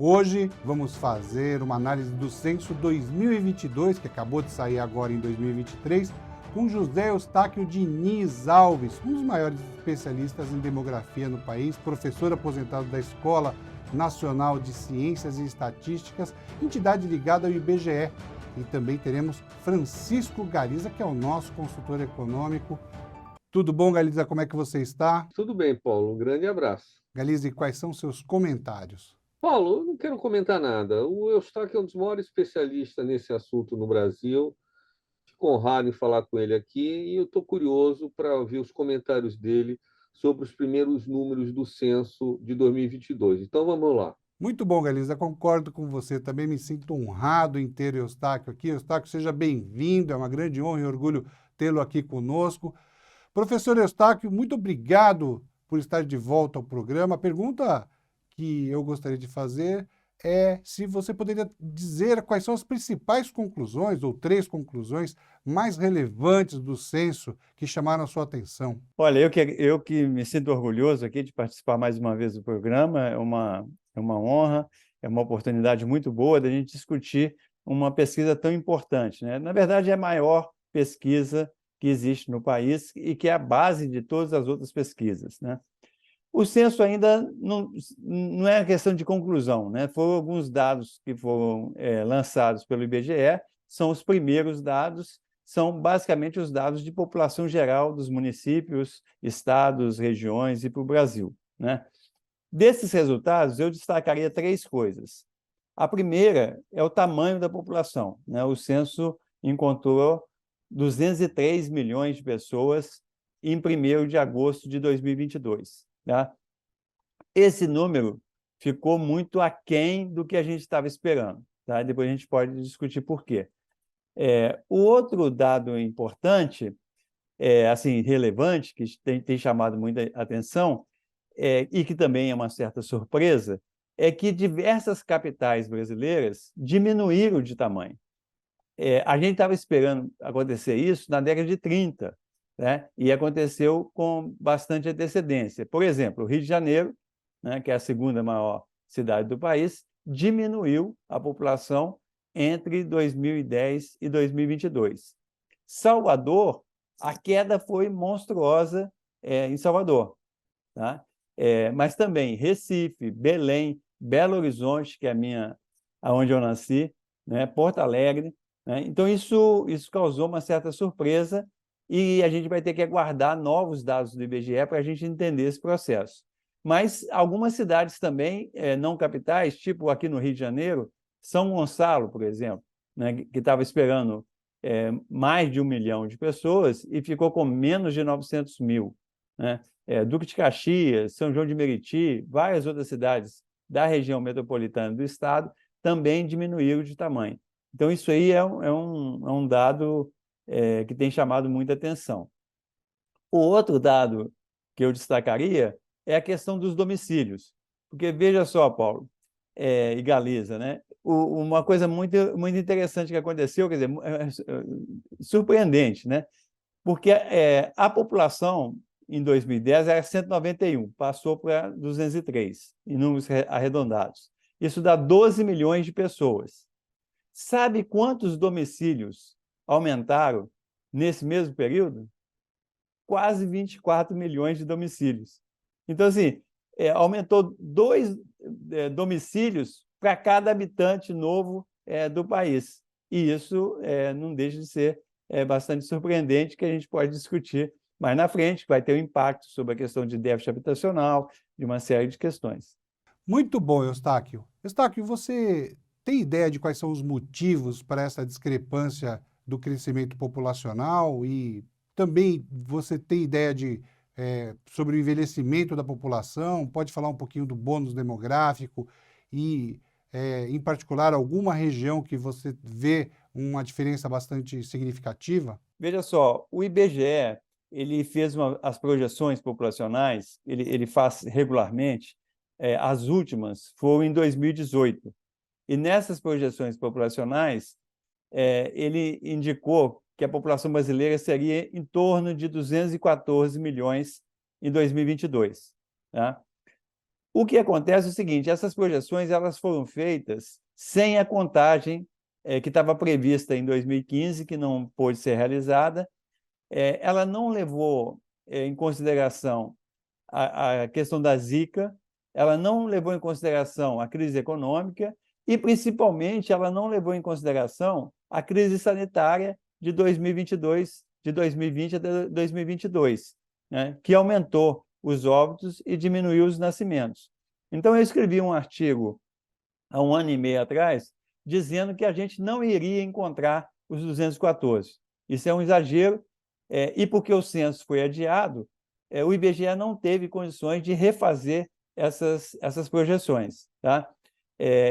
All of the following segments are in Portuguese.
Hoje vamos fazer uma análise do censo 2022, que acabou de sair agora em 2023, com José Eustáquio Diniz Alves, um dos maiores especialistas em demografia no país, professor aposentado da Escola Nacional de Ciências e Estatísticas, entidade ligada ao IBGE. E também teremos Francisco Galiza, que é o nosso consultor econômico. Tudo bom, Galiza? Como é que você está? Tudo bem, Paulo. Um grande abraço. Galiza, e quais são seus comentários? Paulo, eu não quero comentar nada. O Eustáquio é um dos maiores especialistas nesse assunto no Brasil. Fico honrado em falar com ele aqui e eu estou curioso para ouvir os comentários dele sobre os primeiros números do censo de 2022. Então vamos lá. Muito bom, Galiza, concordo com você. Também me sinto honrado em ter Eustáquio aqui. Eustáquio, seja bem-vindo, é uma grande honra e orgulho tê-lo aqui conosco. Professor Eustáquio, muito obrigado por estar de volta ao programa. A pergunta que eu gostaria de fazer é se você poderia dizer quais são as principais conclusões, ou três conclusões mais relevantes do censo que chamaram a sua atenção. Olha, eu que me sinto orgulhoso aqui de participar mais uma vez do programa, é uma honra, é uma oportunidade muito boa da gente discutir uma pesquisa tão importante, né? Na verdade, é a maior pesquisa que existe no país e que é a base de todas as outras pesquisas, né? O censo ainda não é questão de conclusão, né? Foram alguns dados que foram lançados pelo IBGE, são os primeiros dados, são basicamente os dados de população geral dos municípios, estados, regiões e para o Brasil, né? Desses resultados, eu destacaria três coisas. A primeira é o tamanho da população, né? O censo encontrou 203 milhões de pessoas em 1º de agosto de 2022. Tá? Esse número ficou muito aquém do que a gente estava esperando. Tá? Depois a gente pode discutir por quê. O outro dado importante, assim, relevante, que tem chamado muita atenção, e que também é uma certa surpresa, é que diversas capitais brasileiras diminuíram de tamanho. A gente estava esperando acontecer isso na década de 30, né? E aconteceu com bastante antecedência. Por exemplo, o Rio de Janeiro, né, que é a segunda maior cidade do país, diminuiu a população entre 2010 e 2022. Salvador, a queda foi monstruosa em Salvador, tá? Mas também Recife, Belém, Belo Horizonte, que é aonde eu nasci, né, Porto Alegre, né? Então, isso causou uma certa surpresa e a gente vai ter que aguardar novos dados do IBGE para a gente entender esse processo. Mas algumas cidades também, não capitais, tipo aqui no Rio de Janeiro, São Gonçalo, por exemplo, né, que estava esperando mais de 1 milhão de pessoas e ficou com menos de 900 mil. Né? Duque de Caxias, São João de Meriti, várias outras cidades da região metropolitana do estado também diminuíram de tamanho. Então, isso aí é um dado que tem chamado muita atenção. O outro dado que eu destacaria é a questão dos domicílios. Porque, veja só, Paulo e Galiza, né? Uma coisa muito, muito interessante que aconteceu, quer dizer, surpreendente, né? Porque a população, em 2010, era 191, passou para 203, em números arredondados. Isso dá 12 milhões de pessoas. Sabe quantos domicílios aumentaram nesse mesmo período? Quase 24 milhões de domicílios. Então, assim, aumentou 2 domicílios para cada habitante novo do país. E isso não deixa de ser bastante surpreendente, que a gente pode discutir mais na frente, que vai ter um impacto sobre a questão de déficit habitacional, de uma série de questões. Muito bom, Eustáquio. Eustáquio, você tem ideia de quais são os motivos para essa discrepância do crescimento populacional? E também você tem ideia sobre o envelhecimento da população? Pode falar um pouquinho do bônus demográfico e, em particular, alguma região que você vê uma diferença bastante significativa? Veja só, o IBGE ele fez as projeções populacionais, ele faz regularmente, as últimas foram em 2018. E nessas projeções populacionais, ele indicou que a população brasileira seria em torno de 214 milhões em 2022. Tá? O que acontece é o seguinte, essas projeções elas foram feitas sem a contagem que estava prevista em 2015, que não pôde ser realizada. Ela não levou em consideração a questão da Zika, ela não levou em consideração a crise econômica e, principalmente, ela não levou em consideração a crise sanitária de 2022, de 2020 até 2022, né, que aumentou os óbitos e diminuiu os nascimentos. Então, eu escrevi um artigo há 1 ano e meio atrás, dizendo que a gente não iria encontrar os 214. Isso é um exagero, e porque o censo foi adiado, o IBGE não teve condições de refazer essas projeções. Tá?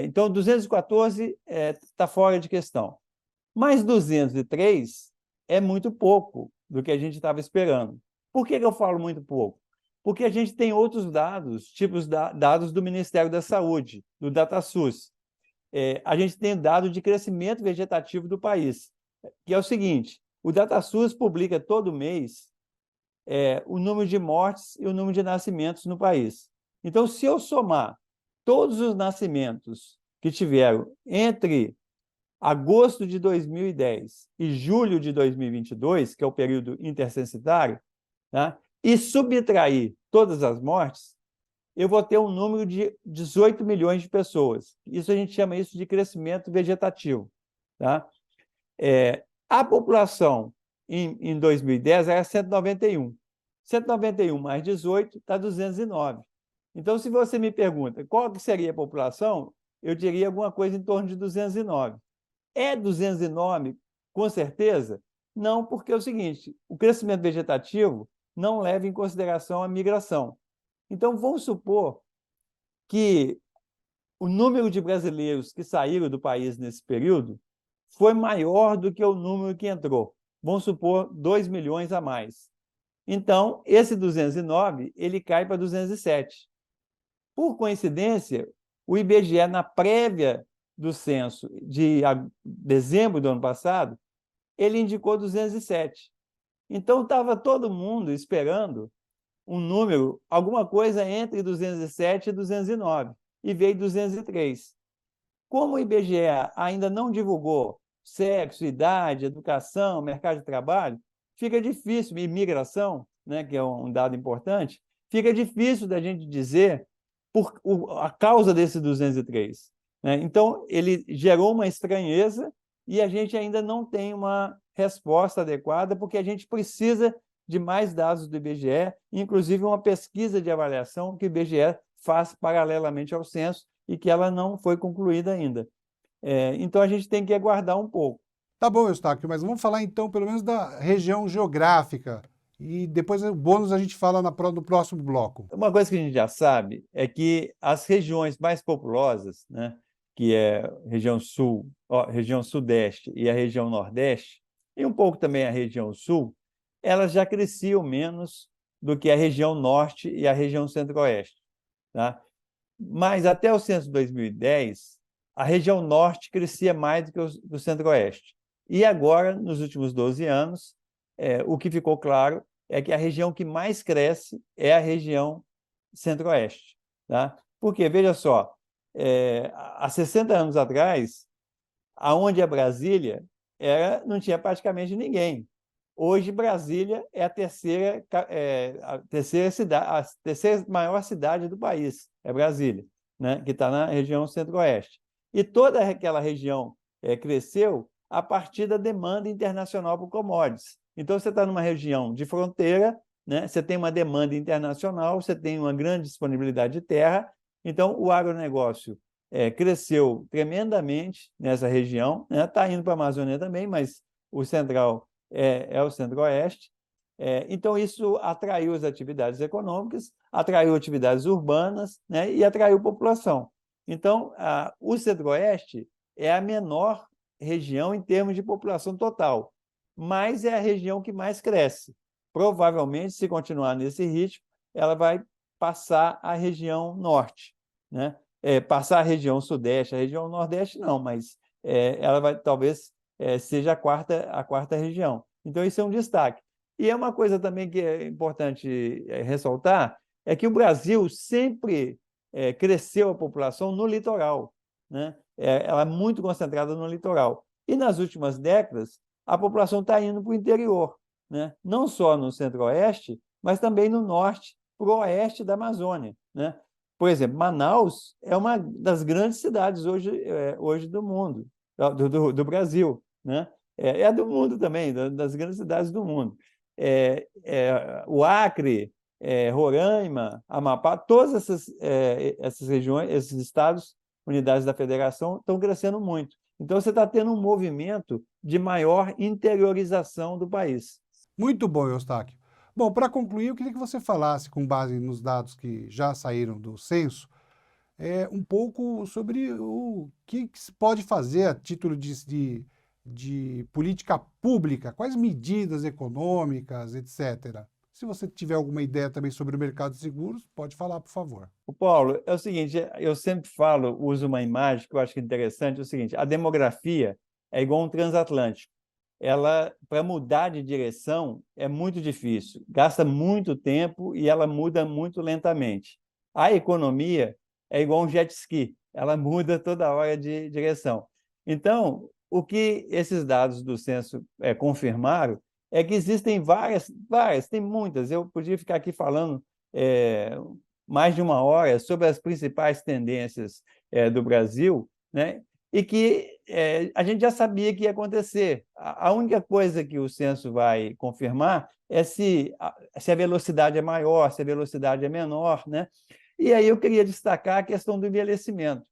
Então, 214 está fora de questão. Mas 203 é muito pouco do que a gente estava esperando. Por que eu falo muito pouco? Porque a gente tem outros dados, tipos dados do Ministério da Saúde, do DataSUS. A gente tem dado de crescimento vegetativo do país, que é o seguinte, o DataSUS publica todo mês o número de mortes e o número de nascimentos no país. Então, se eu somar todos os nascimentos que tiveram entre agosto de 2010 e julho de 2022, que é o período intercensitário, tá? E subtrair todas as mortes, eu vou ter um número de 18 milhões de pessoas. Isso a gente chama isso de crescimento vegetativo. Tá? A população em 2010 era 191. 191 mais 18 dá 209. Então, se você me pergunta qual que seria a população, eu diria alguma coisa em torno de 209. É 209, com certeza? Não, porque é o seguinte, o crescimento vegetativo não leva em consideração a migração. Então, vamos supor que o número de brasileiros que saíram do país nesse período foi maior do que o número que entrou. Vamos supor 2 milhões a mais. Então, esse 209, ele cai para 207. Por coincidência, o IBGE, na prévia do censo de dezembro do ano passado, ele indicou 207. Então, estava todo mundo esperando um número, alguma coisa entre 207 e 209, e veio 203. Como o IBGE ainda não divulgou sexo, idade, educação, mercado de trabalho, fica difícil, imigração, né, que é um dado importante, fica difícil da gente dizer a causa desse 203. Né? Então, ele gerou uma estranheza e a gente ainda não tem uma resposta adequada, porque a gente precisa de mais dados do IBGE, inclusive uma pesquisa de avaliação que o IBGE faz paralelamente ao censo e que ela não foi concluída ainda. Então, a gente tem que aguardar um pouco. Tá bom, Eustáquio, mas vamos falar então pelo menos da região geográfica e depois o bônus a gente fala no próximo bloco. Uma coisa que a gente já sabe é que as regiões mais populosas, né, que é a região sul, região sudeste e a região nordeste, e um pouco também a região sul, elas já cresciam menos do que a região norte e a região centro-oeste. Tá? Mas até o censo de 2010, a região norte crescia mais do que o centro-oeste. E agora, nos últimos 12 anos, o que ficou claro é que a região que mais cresce é a região centro-oeste. Tá? Porque, veja só, há 60 anos atrás, aonde é Brasília, não tinha praticamente ninguém. Hoje, Brasília é a terceira maior cidade do país, é Brasília, né? Que está na região centro-oeste. E toda aquela região cresceu a partir da demanda internacional por commodities. Então, você está numa região de fronteira, né? Você tem uma demanda internacional, você tem uma grande disponibilidade de terra, então o agronegócio cresceu tremendamente nessa região, né? Está indo para a Amazônia também, mas o central é o centro-oeste. Então, isso atraiu as atividades econômicas, atraiu atividades urbanas, né? E atraiu população. Então, o centro-oeste é a menor região em termos de população total, mas é a região que mais cresce. Provavelmente, se continuar nesse ritmo, ela vai passar a região norte, né? Passar a região sudeste, a região nordeste não, mas ela vai talvez seja a quarta região. Então, isso é um destaque. E é uma coisa também que é importante ressaltar, é que o Brasil sempre cresceu a população no litoral, né? Ela é muito concentrada no litoral. E nas últimas décadas, a população está indo para o interior, né? Não só no centro-oeste, mas também no norte, para o oeste da Amazônia, né? Por exemplo, Manaus é uma das grandes cidades hoje do mundo, do Brasil, né? É do mundo também, das grandes cidades do mundo. O Acre, Roraima, Amapá, todas essas regiões, esses estados, unidades da federação, estão crescendo muito. Então, você está tendo um movimento de maior interiorização do país. Muito bom, Eustáquio. Bom, para concluir, eu queria que você falasse, com base nos dados que já saíram do censo, um pouco sobre o que se pode fazer a título de política pública, quais medidas econômicas, etc. Se você tiver alguma ideia também sobre o mercado de seguros, pode falar, por favor. O Paulo, é o seguinte, eu sempre falo, uso uma imagem que eu acho interessante, é o seguinte, a demografia é igual um transatlântico. Ela, para mudar de direção, é muito difícil, gasta muito tempo e ela muda muito lentamente. A economia é igual um jet ski, ela muda toda hora de direção. Então, o que esses dados do censo confirmaram é que existem várias, tem muitas, eu podia ficar aqui falando mais de uma hora sobre as principais tendências do Brasil, né? E que a gente já sabia que ia acontecer. A única coisa que o censo vai confirmar é se a velocidade é maior, se a velocidade é menor, né? E aí eu queria destacar a questão do envelhecimento,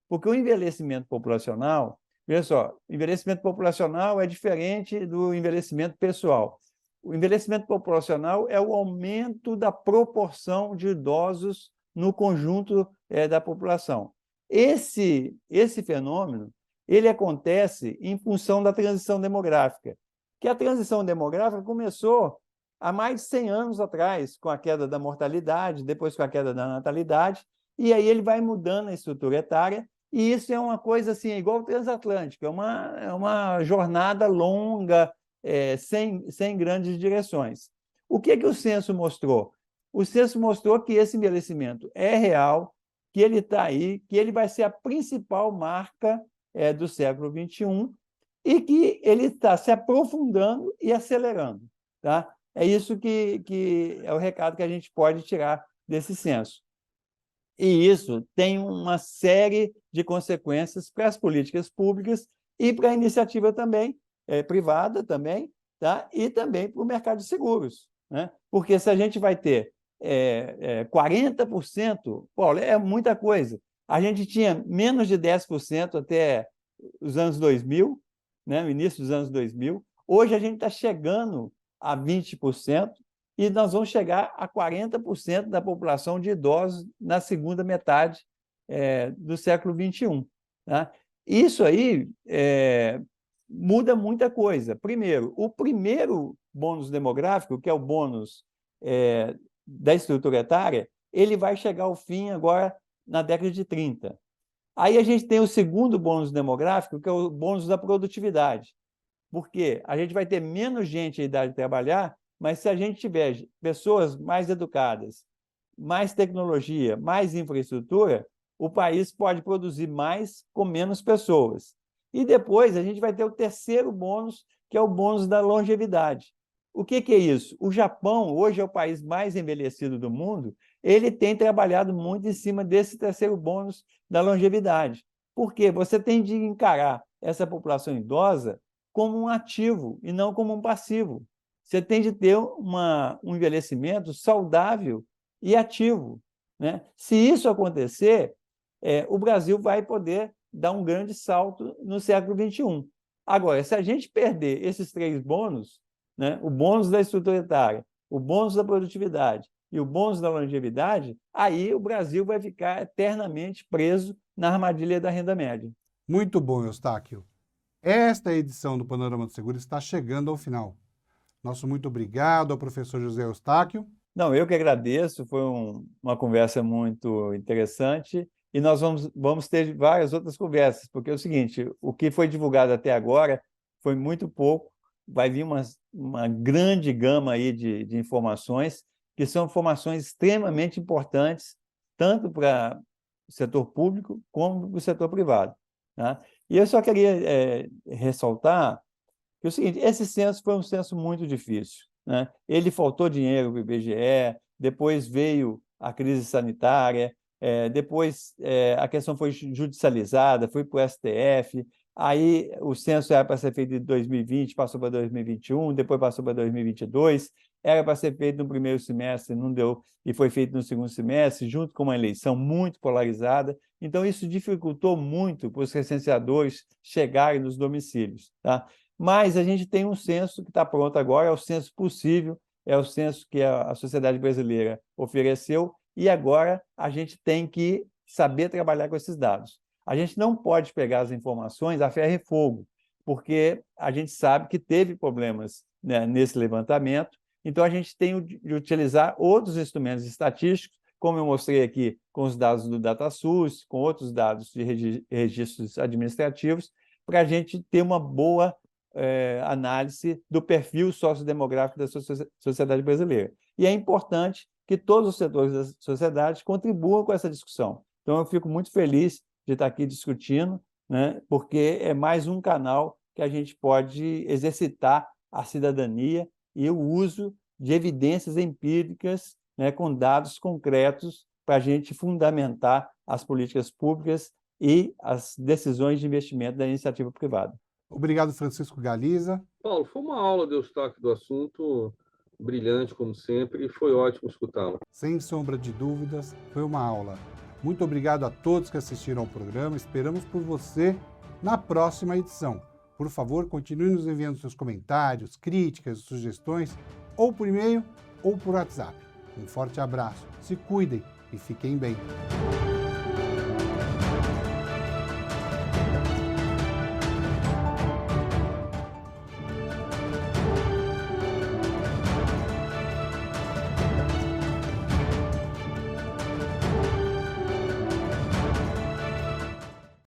porque o envelhecimento populacional, veja só, o envelhecimento populacional é diferente do envelhecimento pessoal. O envelhecimento populacional é o aumento da proporção de idosos no conjunto da população. Esse fenômeno ele acontece em função da transição demográfica, que a transição demográfica começou há mais de 100 anos atrás, com a queda da mortalidade, depois com a queda da natalidade, e aí ele vai mudando a estrutura etária, e isso é uma coisa assim, igual o transatlântico, é uma jornada longa, sem grandes direções. O que o censo mostrou? O censo mostrou que esse envelhecimento é real, que ele está aí, que ele vai ser a principal marca do século XXI e que ele está se aprofundando e acelerando. Tá? É isso que é o recado que a gente pode tirar desse censo. E isso tem uma série de consequências para as políticas públicas e para a iniciativa também, privada também, tá? E também para o mercado de seguros, né? Porque se a gente vai ter 40%, Paulo, é muita coisa. A gente tinha menos de 10% até os anos 2000, né? No início dos anos 2000. Hoje a gente está chegando a 20%, e nós vamos chegar a 40% da população de idosos na segunda metade do século XXI. Tá? Isso aí muda muita coisa. Primeiro, o primeiro bônus demográfico, que é o bônus da estrutura etária, ele vai chegar ao fim agora na década de 30. Aí a gente tem o segundo bônus demográfico, que é o bônus da produtividade. Porque a gente vai ter menos gente em idade de trabalhar, mas se a gente tiver pessoas mais educadas, mais tecnologia, mais infraestrutura, o país pode produzir mais com menos pessoas. E depois a gente vai ter o terceiro bônus, que é o bônus da longevidade. O que é isso? O Japão, hoje é o país mais envelhecido do mundo, ele tem trabalhado muito em cima desse terceiro bônus da longevidade. Por quê? Você tem de encarar essa população idosa como um ativo e não como um passivo. Você tem de ter um envelhecimento saudável e ativo, né? Se isso acontecer, o Brasil vai poder dar um grande salto no século XXI. Agora, se a gente perder esses três bônus, né, o bônus da estrutura etária, o bônus da produtividade e o bônus da longevidade, aí o Brasil vai ficar eternamente preso na armadilha da renda média. Muito bom, Eustáquio. Esta edição do Panorama do Seguro está chegando ao final. Nosso muito obrigado ao professor José Eustáquio. Não, eu que agradeço, foi uma conversa muito interessante e nós vamos ter várias outras conversas, porque é o seguinte, o que foi divulgado até agora foi muito pouco, vai vir uma grande gama aí de informações, que são informações extremamente importantes, tanto para setor público como do setor privado, tá? E eu só queria ressaltar que é o seguinte, esse censo foi um censo muito difícil, né? Ele faltou dinheiro para o IBGE, depois veio a crise sanitária, depois a questão foi judicializada, foi para o STF, aí o censo era para ser feito em 2020, passou para 2021, depois passou para 2022, era para ser feito no primeiro semestre, não deu, e foi feito no segundo semestre, junto com uma eleição muito polarizada. Então, isso dificultou muito para os recenseadores chegarem nos domicílios, tá? Mas a gente tem um censo que está pronto agora, é o censo possível, é o censo que a sociedade brasileira ofereceu, e agora a gente tem que saber trabalhar com esses dados. A gente não pode pegar as informações a ferro e fogo, porque a gente sabe que teve problemas, né, nesse levantamento, então a gente tem de utilizar outros instrumentos estatísticos, como eu mostrei aqui com os dados do DataSUS, com outros dados de registros administrativos, para a gente ter uma boa análise do perfil sociodemográfico da sociedade brasileira. E é importante que todos os setores da sociedade contribuam com essa discussão. Então, eu fico muito feliz de estar aqui discutindo, né, porque é mais um canal que a gente pode exercitar a cidadania e o uso de evidências empíricas, né, com dados concretos para a gente fundamentar as políticas públicas e as decisões de investimento da iniciativa privada. Obrigado, Francisco Galiza. Paulo, foi uma aula de destaque do assunto, brilhante como sempre, e foi ótimo escutá-lo. Sem sombra de dúvidas, foi uma aula. Muito obrigado a todos que assistiram ao programa. Esperamos por você na próxima edição. Por favor, continue nos enviando seus comentários, críticas, sugestões, ou por e-mail ou por WhatsApp. Um forte abraço, se cuidem e fiquem bem.